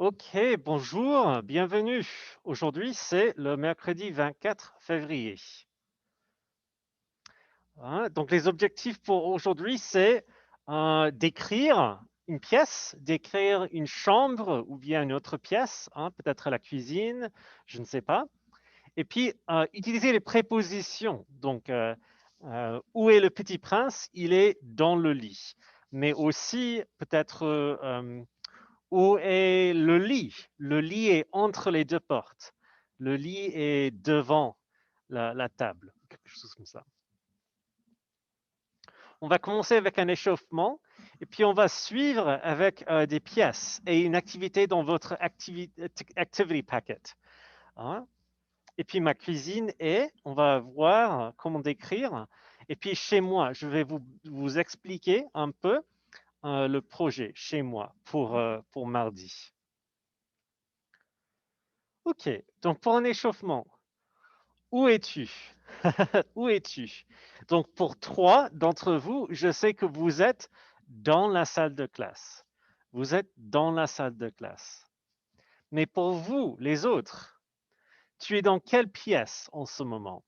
Ok, bonjour, bienvenue. Aujourd'hui, c'est le mercredi 24 février. Donc, les objectifs pour aujourd'hui, c'est d'écrire une pièce, d'écrire une chambre ou bien une autre pièce, peut-être la cuisine, je ne sais pas. Et puis, utiliser les prépositions. Donc, où est le petit prince? Il est dans le lit. Mais aussi, peut-être où est le lit? Le lit est entre les deux portes. Le lit est devant la table, quelque chose comme ça. On va commencer avec un échauffement et puis on va suivre avec des pièces et une activité dans votre activity packet. Hein. Et puis ma cuisine est, on va voir comment décrire. Et puis chez moi, je vais vous expliquer un peu le projet chez moi pour mardi. Ok, donc pour un échauffement, où es-tu? Où es-tu? Donc pour trois d'entre vous, je sais que vous êtes dans la salle de classe. Vous êtes dans la salle de classe. Mais pour vous, les autres, tu es dans quelle pièce en ce moment?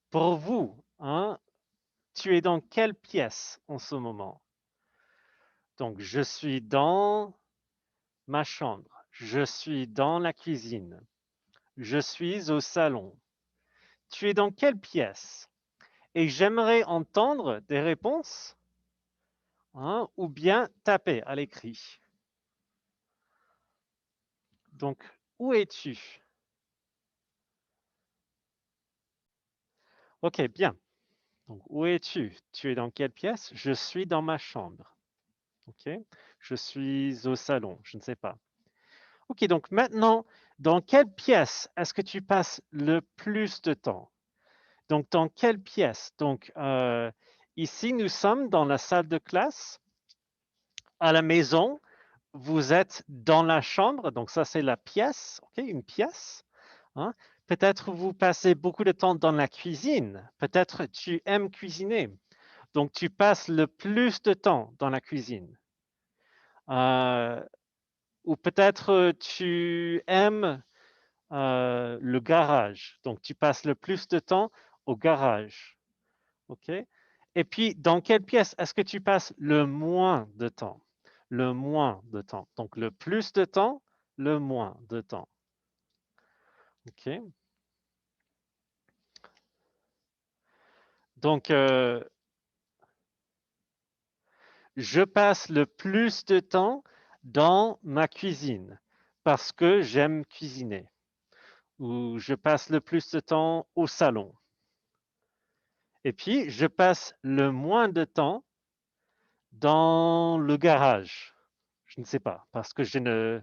Pour vous, tu es dans quelle pièce en ce moment? Donc je suis dans ma chambre. Je suis dans la cuisine. Je suis au salon. Tu es dans quelle pièce? Et j'aimerais entendre des réponses ou bien taper à l'écrit. Donc, où es-tu? Ok, bien. Donc, où es-tu? Tu es dans quelle pièce? Je suis dans ma chambre. Ok. Je suis au salon. Je ne sais pas. Ok, donc maintenant, dans quelle pièce est-ce que tu passes le plus de temps? Donc, dans quelle pièce? Donc, ici, nous sommes dans la salle de classe. À la maison, vous êtes dans la chambre, donc ça c'est la pièce, ok, une pièce. Hein. Peut-être vous passez beaucoup de temps dans la cuisine, peut-être tu aimes cuisiner, donc tu passes le plus de temps dans la cuisine. Euh, ou peut-être tu aimes le garage, donc tu passes le plus de temps au garage. Ok. Et puis, dans quelle pièce est-ce que tu passes le moins de temps? Le moins de temps. Donc, le plus de temps, le moins de temps. OK? Donc, je passe le plus de temps dans ma cuisine parce que j'aime cuisiner. Ou je passe le plus de temps au salon. Et puis, je passe le moins de temps dans le garage. Je ne sais pas, parce que je ne...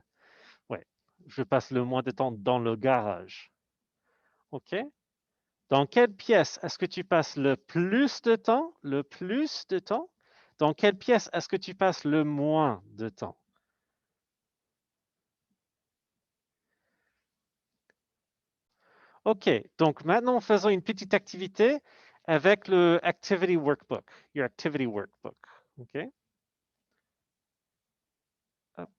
Ouais, je passe le moins de temps dans le garage. OK? Dans quelle pièce est-ce que tu passes le plus de temps? Le plus de temps? Dans quelle pièce est-ce que tu passes le moins de temps? OK, donc maintenant faisons une petite activité avec le Activity Workbook, your Activity Workbook. OK? Hop,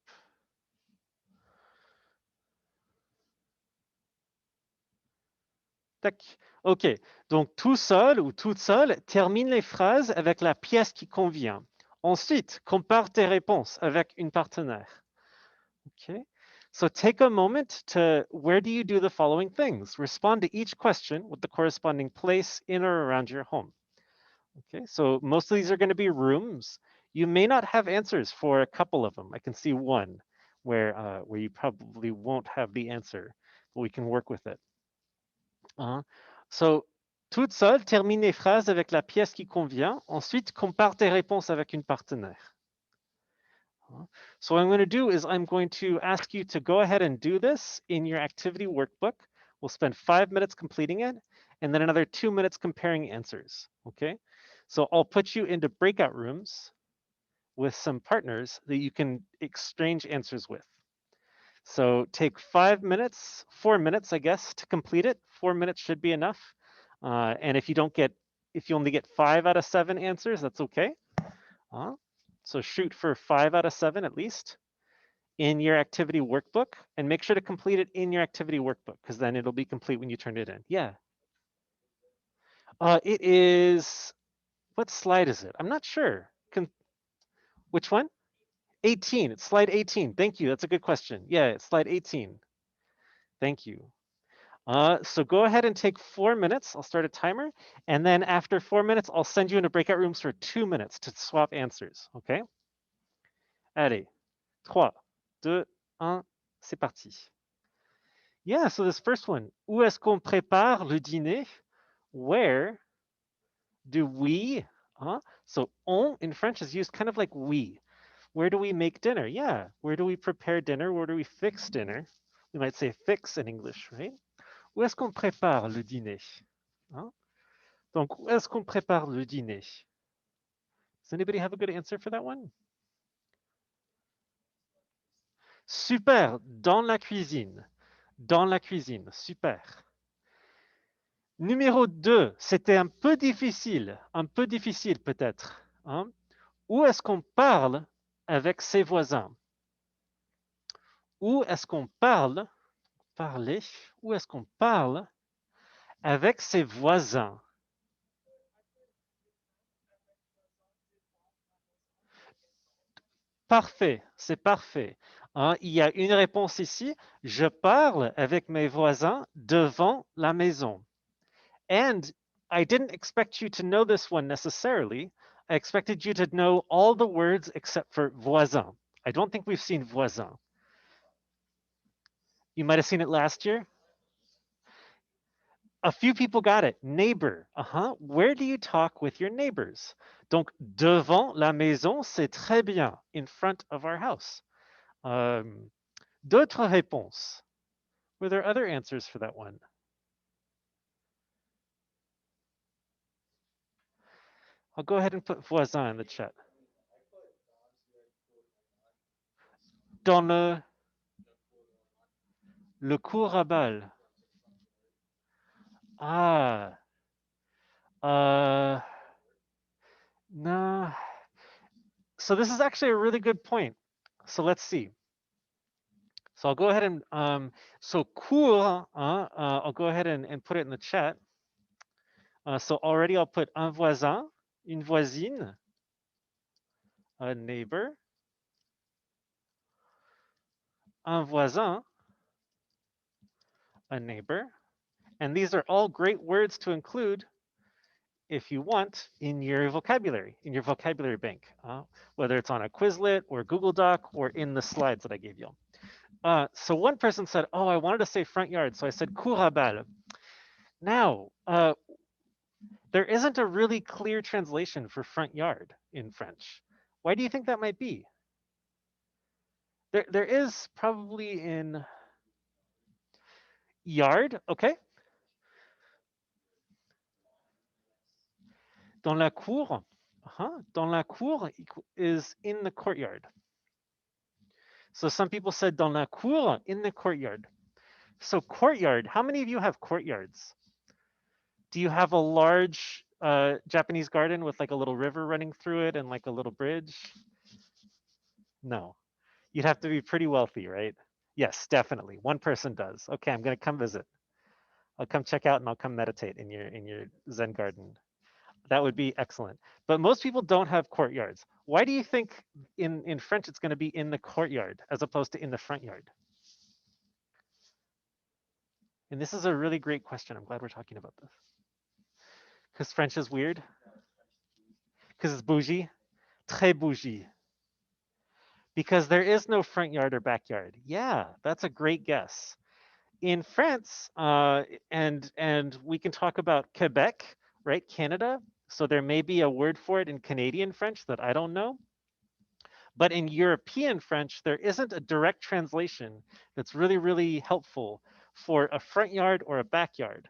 tac. OK, donc tout seul ou toute seule, termine les phrases avec la pièce qui convient. Ensuite, compare tes réponses avec une partenaire. Okay. So take a moment to where do you do the following things? Respond to each question with the corresponding place in or around your home. Okay. So most of these are going to be rooms. You may not have answers for a couple of them. I can see one where you probably won't have the answer, but we can work with it. So toute seule, termine les phrases avec la pièce qui convient. Ensuite, compare tes réponses avec une partenaire. So what I'm going to do is I'm going to ask you to go ahead and do this in your activity workbook. We'll spend 5 minutes completing it and then another 2 minutes comparing answers, okay? So I'll put you into breakout rooms with some partners that you can exchange answers with. So take 5 minutes, 4 minutes, I guess, to complete it. 4 minutes should be enough. And if you only get 5 out of 7 answers, that's okay. So shoot for 5 out of 7 at least. in your activity workbook, and make sure to complete it in your activity workbook because then it'll be complete when you turn it in. Yeah. It is, what slide is it? I'm not sure. Which one? 18. It's slide 18. Thank you. That's a good question. Yeah, it's slide 18. Thank you. So go ahead and take 4 minutes. I'll start a timer. And then after 4 minutes, I'll send you into breakout rooms for 2 minutes to swap answers. Okay? Allez. 3, 2, 1. C'est parti. Yeah, so this first one. Où est-ce qu'on prépare le dîner? Where do we, so on in French is used kind of like we. Where do we make dinner? Yeah. Where do we prepare dinner? Where do we fix dinner? We might say fix in English, right? Où est-ce qu'on prépare le dîner? Hein? Donc, où est-ce qu'on prépare le dîner? Does anybody have a good answer for that one? Super, dans la cuisine. Dans la cuisine, super. Numéro 2, c'était un peu difficile peut-être. Hein? Où est-ce qu'on parle avec ses voisins? Où est-ce qu'on parle, parler, où est-ce qu'on parle avec ses voisins? Parfait, c'est parfait. Hein, il y a une réponse ici. Je parle avec mes voisins devant la maison. And I didn't expect you to know this one necessarily. I expected you to know all the words except for voisin. I don't think we've seen voisin. You might have seen it last year. A few people got it. Neighbor. Where do you talk with your neighbors? Donc, devant la maison, c'est très bien. In front of our house. D'autres réponses? Were there other answers for that one? I'll go ahead and put voisin in the chat. Dans le cours à bal. Ah, uh, no. So this is actually a really good point. So let's see. So I'll go ahead and, so cours, I'll go ahead and put it in the chat. So already I'll put un voisin, une voisine, a neighbor, un voisin, a neighbor. And these are all great words to include if you want in your vocabulary bank, whether it's on a Quizlet or Google Doc or in the slides that I gave you. So one person said, oh, I wanted to say front yard. So I said cour à bal. Now, there isn't a really clear translation for front yard in French. Why do you think that might be? There is probably in yard, okay? Dans la cour, dans la cour is in the courtyard. So some people said dans la cour, in the courtyard. So courtyard, how many of you have courtyards? Do you have a large Japanese garden with like a little river running through it and like a little bridge? No. You'd have to be pretty wealthy, right? Yes, definitely. One person does. Okay, I'm gonna come visit. I'll come check out and I'll come meditate in your Zen garden. That would be excellent. But most people don't have courtyards. Why do you think in French it's going to be in the courtyard as opposed to in the front yard? And this is a really great question. I'm glad we're talking about this. Because French is weird? Because it's bougie? Très bougie. Because there is no front yard or backyard. Yeah, that's a great guess. In France, and we can talk about Quebec, right? Canada. So there may be a word for it in Canadian French that I don't know. But in European French, there isn't a direct translation that's really, really helpful for a front yard or a backyard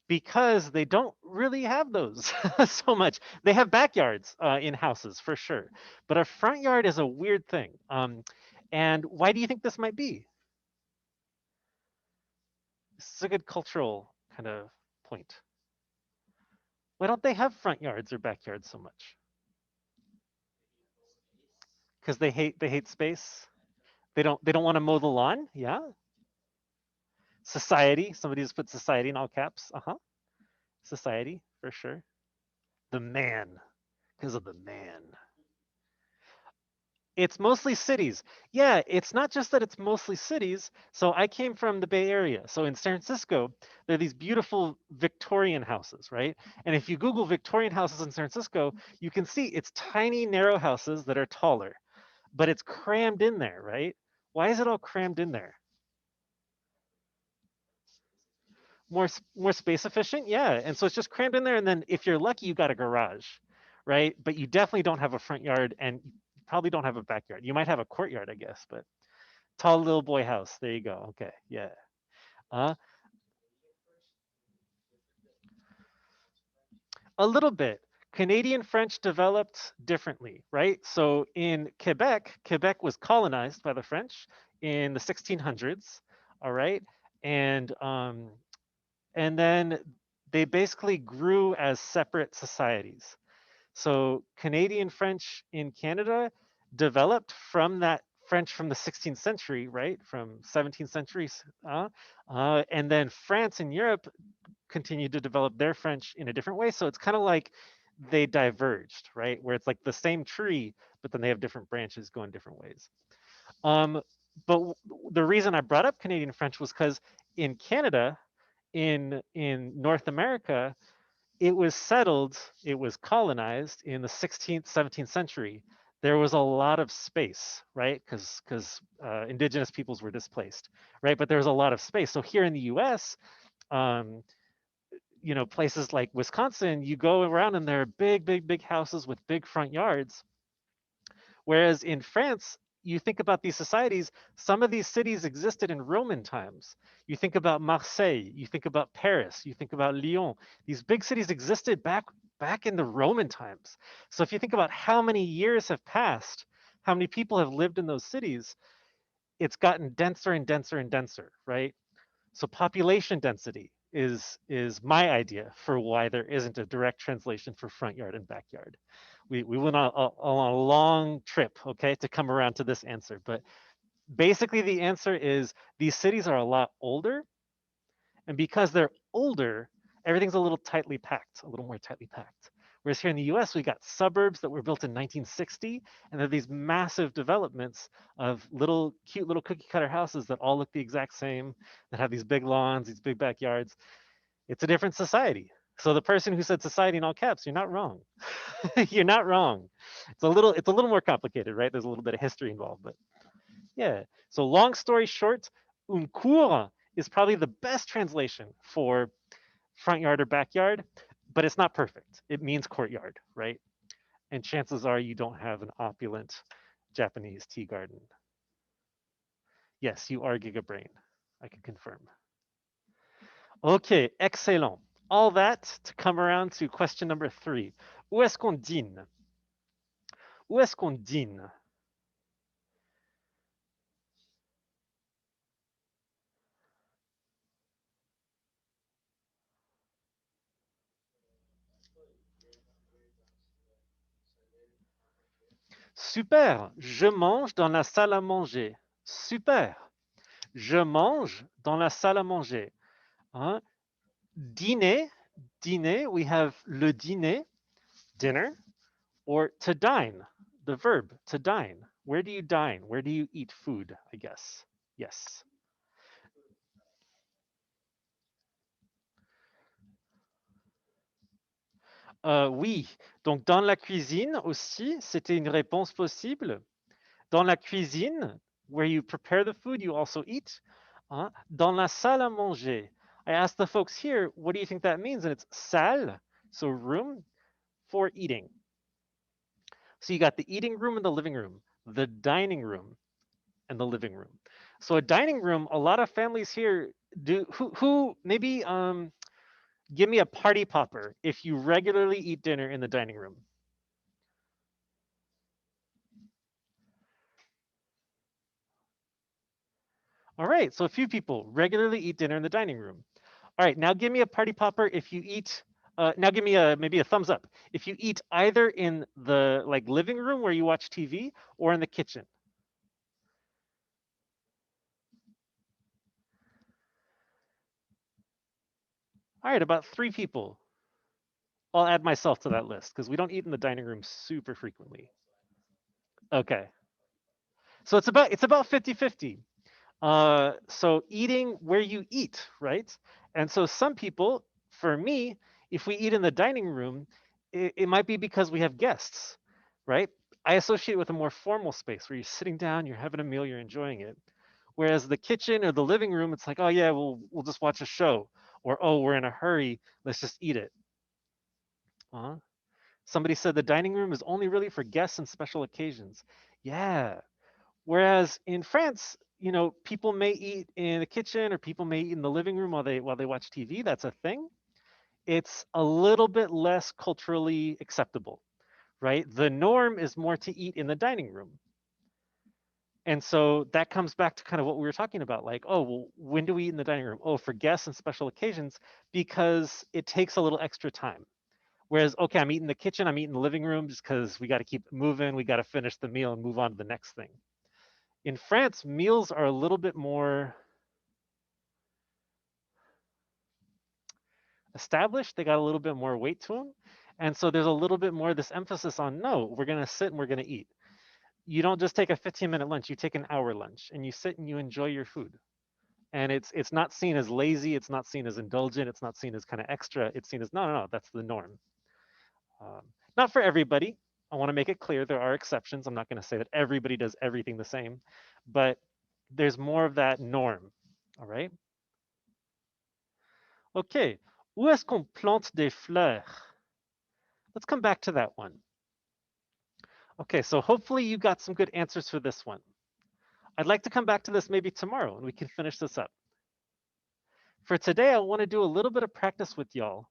because they don't really have those so much. They have backyards in houses for sure, but a front yard is a weird thing. And why do you think this might be? This is a good cultural kind of point. Why don't they have front yards or backyards so much? Because they hate space. They don't want to mow the lawn. Yeah. Society. Somebody just put society in all caps. Society for sure. The man, because of the man. It's mostly cities. Yeah, it's not just that it's mostly cities. So I came from the Bay Area. So in San Francisco, there are these beautiful Victorian houses, right? And if you Google Victorian houses in San Francisco, you can see it's tiny, narrow houses that are taller, but it's crammed in there, right? Why is it all crammed in there? More space efficient, yeah. And so it's just crammed in there. And then if you're lucky, you got a garage, right? But you definitely don't have a front yard, and you probably don't have a backyard. You might have a courtyard, I guess, but tall little boy house. There you go. Okay, yeah. Uh, a little bit. Canadian French developed differently, right? So in Quebec, Quebec was colonized by the French in the 1600s, all right? And um, and then they basically grew as separate societies. So Canadian French in Canada developed from that French from the 16th century, right? From 17th centuries, and then France and Europe continued to develop their French in a different way. So it's kind of like they diverged, right? Where it's like the same tree, but then they have different branches going different ways. Um, but the reason I brought up Canadian French was because in Canada, in North America, it was settled, it was colonized in the 16th, 17th century. There was a lot of space, right? Because indigenous peoples were displaced, right? But there was a lot of space. So here in the U.S., um, places like Wisconsin, you go around and there are big, big, big houses with big front yards. Whereas in France, you think about these societies, some of these cities existed in Roman times. You think about Marseille, you think about Paris, you think about Lyon. These big cities existed back in the Roman times. So if you think about how many years have passed, how many people have lived in those cities, it's gotten denser and denser and denser, right? So population density is my idea for why there isn't a direct translation for front yard and backyard. We went on a long trip, okay, to come around to this answer. But basically, the answer is these cities are a lot older, and because they're older, everything's a little tightly packed, a little more tightly packed. Whereas here in the US, we got suburbs that were built in 1960, and they're these massive developments of little cute little cookie cutter houses that all look the exact same, that have these big lawns, these big backyards. It's a different society. So the person who said society in all caps, you're not wrong. You're not wrong. It's a little more complicated, right? There's a little bit of history involved, but yeah. So long story short, un cour is probably the best translation for front yard or backyard, but it's not perfect. It means courtyard, right? And chances are you don't have an opulent Japanese tea garden. Yes, you are Gigabrain. I can confirm. Okay, excellent. All that to come around to question number 3. Où est-ce qu'on dîne? Où est-ce qu'on dîne? Super, je mange dans la salle à manger. Super, je mange dans la salle à manger. Hein? Dîner, dîner, we have le dîner, dinner, or to dine, the verb to dine. Where do you dine? Where do you eat food, I guess? Yes. Oui, donc dans la cuisine aussi, c'était une réponse possible. Dans la cuisine, where you prepare the food, you also eat. Dans la salle à manger. I asked the folks here, what do you think that means? And it's salle, so room for eating. So you got the eating room and the living room, the dining room and the living room. So a dining room, a lot of families here do who maybe give me a party popper if you regularly eat dinner in the dining room. All right, so a few people regularly eat dinner in the dining room. All right, now give me a party popper if you eat. Now give me maybe a thumbs up if you eat either in the like living room where you watch TV or in the kitchen. All right, about 3 people. I'll add myself to that list because we don't eat in the dining room super frequently. Okay. So it's about 50-50. So eating where you eat, right? And so some people, for me, if we eat in the dining room, it might be because we have guests, right? I associate with a more formal space where you're sitting down, you're having a meal, you're enjoying it. Whereas the kitchen or the living room, it's like, oh yeah, we'll just watch a show, or oh, we're in a hurry, let's just eat it. Uh-huh. Somebody said the dining room is only really for guests and special occasions. Yeah. Whereas in France, people may eat in the kitchen or people may eat in the living room while they watch TV. That's a thing. It's a little bit less culturally acceptable, right? The norm is more to eat in the dining room. And so that comes back to kind of what we were talking about, like, oh, well, when do we eat in the dining room? Oh, for guests and special occasions, because it takes a little extra time. Whereas, okay, I'm eating in the kitchen, I'm eating in the living room just because we got to keep moving, we got to finish the meal and move on to the next thing. In France, meals are a little bit more established. They got a little bit more weight to them. And so there's a little bit more this emphasis on no, we're going to sit and we're going to eat. You don't just take a 15-minute lunch, you take an hour lunch and you sit and you enjoy your food. And it's not seen as lazy, it's not seen as indulgent, it's not seen as kind of extra. It's seen as no, that's the norm. Um, Not for everybody. I want to make it clear there are exceptions. I'm not going to say that everybody does everything the same, but there's more of that norm. All right. Okay. Où est-ce qu'on plante des fleurs? Let's come back to that one. Okay, so hopefully you got some good answers for this one. I'd like to come back to this maybe tomorrow and we can finish this up. For today, I want to do a little bit of practice with y'all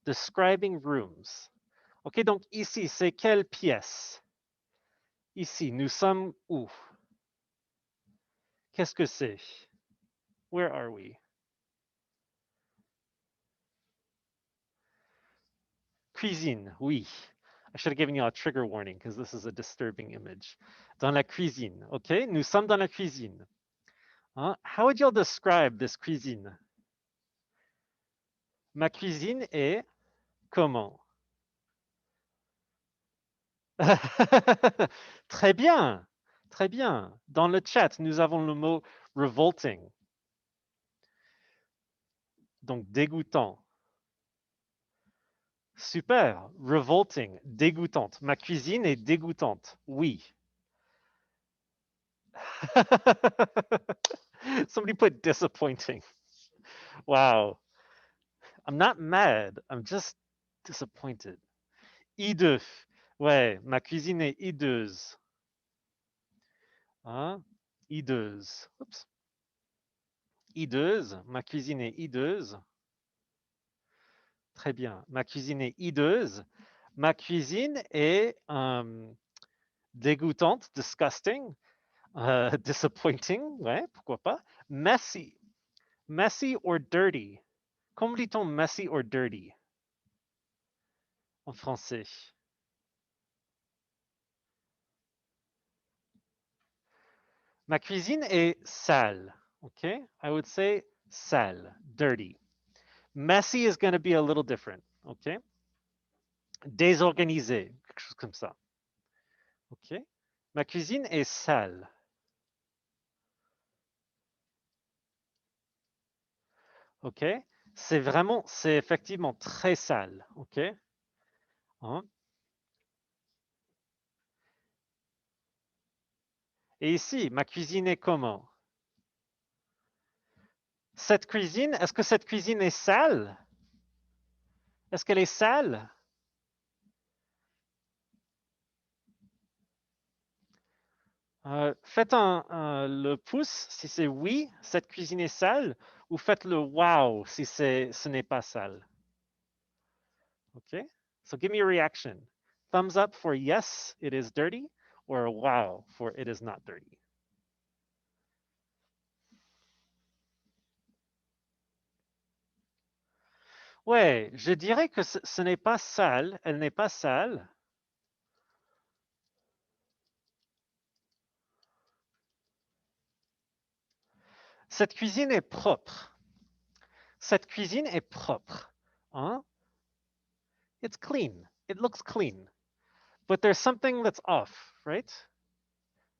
describing rooms. Ok, donc ici, c'est quelle pièce? Ici, nous sommes où? Qu'est-ce que c'est? Where are we? Cuisine, oui. I should have given you a trigger warning because this is a disturbing image. Dans la cuisine, okay? Nous sommes dans la cuisine. How would y'all describe this cuisine? Ma cuisine est comment? Très bien, très bien. Dans le chat, nous avons le mot revolting. Donc dégoûtant. Super, revolting, dégoûtante. Ma cuisine est dégoûtante. Oui. Somebody put disappointing. Wow. I'm not mad, I'm just disappointed. Hideux. Ouais, ma cuisine est hideuse. Hideuse. Oups. Hideuse. Ma cuisine est hideuse. Très bien. Ma cuisine est hideuse. Ma cuisine est dégoûtante, disgusting, disappointing, ouais, pourquoi pas. Messy. Messy or dirty. Comment dit-on messy or dirty en français? Ma cuisine est sale. Okay, I would say sale, dirty. Messy is going to be a little different. Okay, désorganisé, quelque chose comme ça. Ok, ma cuisine est sale. Ok, c'est effectivement très sale. Ok, hein? Et ici, ma cuisine est comment? Cette cuisine, est-ce que cette cuisine est sale? Est-ce qu'elle est sale? Faites le pouce si c'est oui, cette cuisine est sale, ou faites le wow si ce n'est pas sale. Okay, so give me a reaction. Thumbs up for yes, it is dirty, or wow for it is not dirty. Ouais, je dirais que ce n'est pas sale, elle n'est pas sale. Cette cuisine est propre. Cette cuisine est propre. Huh? It's clean. It looks clean. But there's something that's off, right?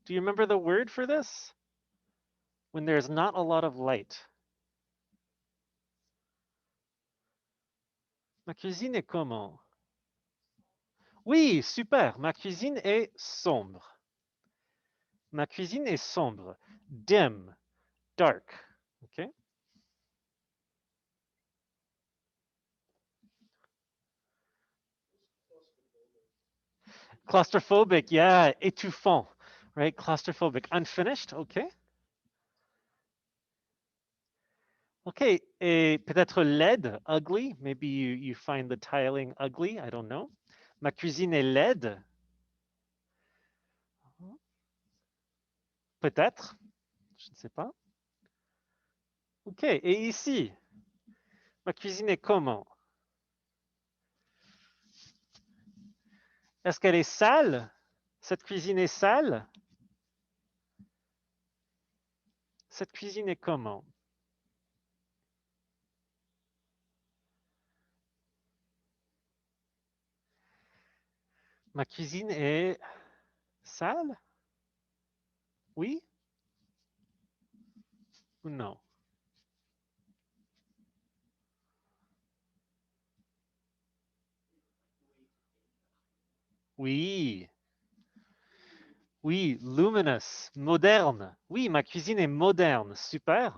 Do you remember the word for this? When there's not a lot of light. Ma cuisine est comment? Oui, super. Ma cuisine est sombre. Ma cuisine est sombre. Dim, dark. Okay. Claustrophobic, yeah, étouffant, right? Claustrophobic, unfinished, okay. Okay, et peut-être laide, ugly. Maybe you find the tiling ugly, I don't know. Ma cuisine est laide. Peut-être, je ne sais pas. Ok, et ici, ma cuisine est comment? Est-ce qu'elle est sale? Cette cuisine est sale? Cette cuisine est comment? Ma cuisine est sale? Oui ou non? Oui, oui, luminous, moderne. Oui, ma cuisine est moderne. Super.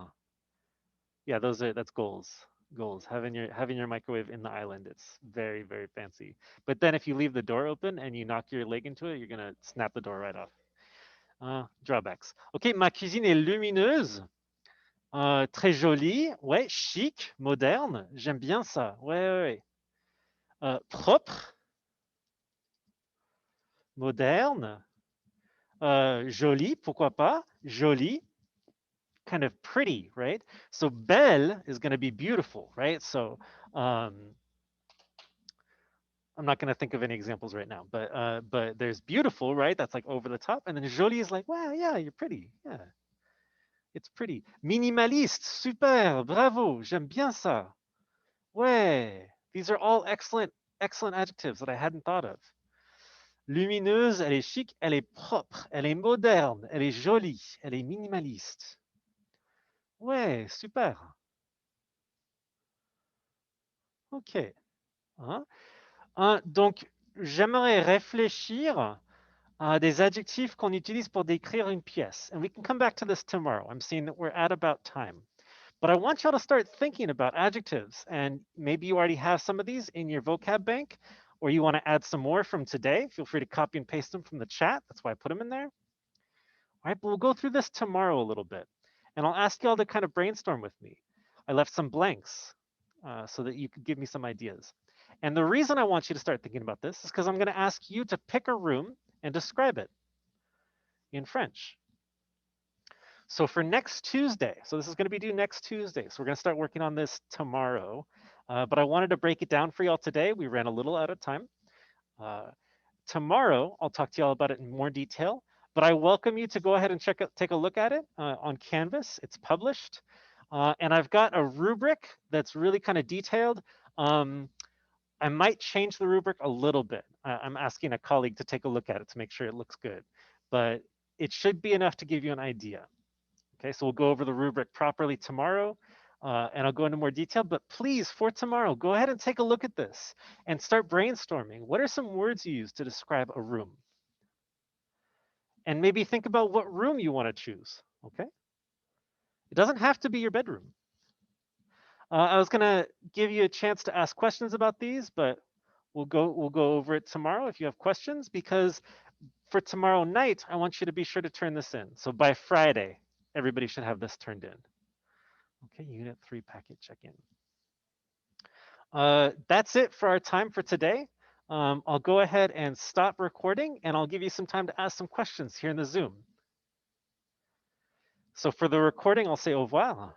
Yeah, that's goals. Goals. Having your microwave in the island. It's very, very fancy. But then if you leave the door open and you knock your leg into it, you're gonna snap the door right off. Drawbacks. Ok, ma cuisine est lumineuse, très jolie, ouais, chic, moderne. J'aime bien ça. Ouais, ouais, ouais. Propre, moderne, jolie, pourquoi pas? Jolie, kind of pretty, right? So belle is going to be beautiful, right? So um, I'm not going to think of any examples right now, but there's beautiful, right? That's like over the top, and then jolie is like, wow, yeah, you're pretty, yeah, it's pretty. Minimaliste, super, bravo, j'aime bien ça. Ouais, these are all excellent adjectives that I hadn't thought of. Lumineuse, elle est chic, elle est propre, elle est moderne, elle est jolie, elle est minimaliste. Ouais, super. Ok. Hein? Donc, j'aimerais réfléchir à des adjectifs qu'on utilise pour décrire une pièce. And we can come back to this tomorrow. I'm seeing that we're at about time. But I want y'all to start thinking about adjectives. And maybe you already have some of these in your vocab bank, or you want to add some more from today. Feel free to copy and paste them from the chat. That's why I put them in there. All right, but we'll go through this tomorrow a little bit. And I'll ask y'all to kind of brainstorm with me. I left some blanks so that you could give me some ideas. And the reason I want you to start thinking about this is because I'm going to ask you to pick a room and describe it in French. So for next Tuesday, so this is going to be due next Tuesday. So we're going to start working on this tomorrow. But I wanted to break it down for y'all today. We ran a little out of time. Tomorrow, I'll talk to y'all about it in more detail. But I welcome you to go ahead and take a look at it on Canvas. It's published. And I've got a rubric that's really kind of detailed. I might change the rubric a little bit. I'm asking a colleague to take a look at it to make sure it looks good. But it should be enough to give you an idea. Okay, so we'll go over the rubric properly tomorrow. And I'll go into more detail, but please, for tomorrow, go ahead and take a look at this and start brainstorming. What are some words you use to describe a room? And maybe think about what room you want to choose, okay? It doesn't have to be your bedroom. I was gonna give you a chance to ask questions about these, but we'll go over it tomorrow if you have questions, because for tomorrow night, I want you to be sure to turn this in. So by Friday, everybody should have this turned in. Okay, Unit 3 packet check-in. That's it for our time for today. I'll go ahead and stop recording, and I'll give you some time to ask some questions here in the Zoom. So for the recording, I'll say au revoir.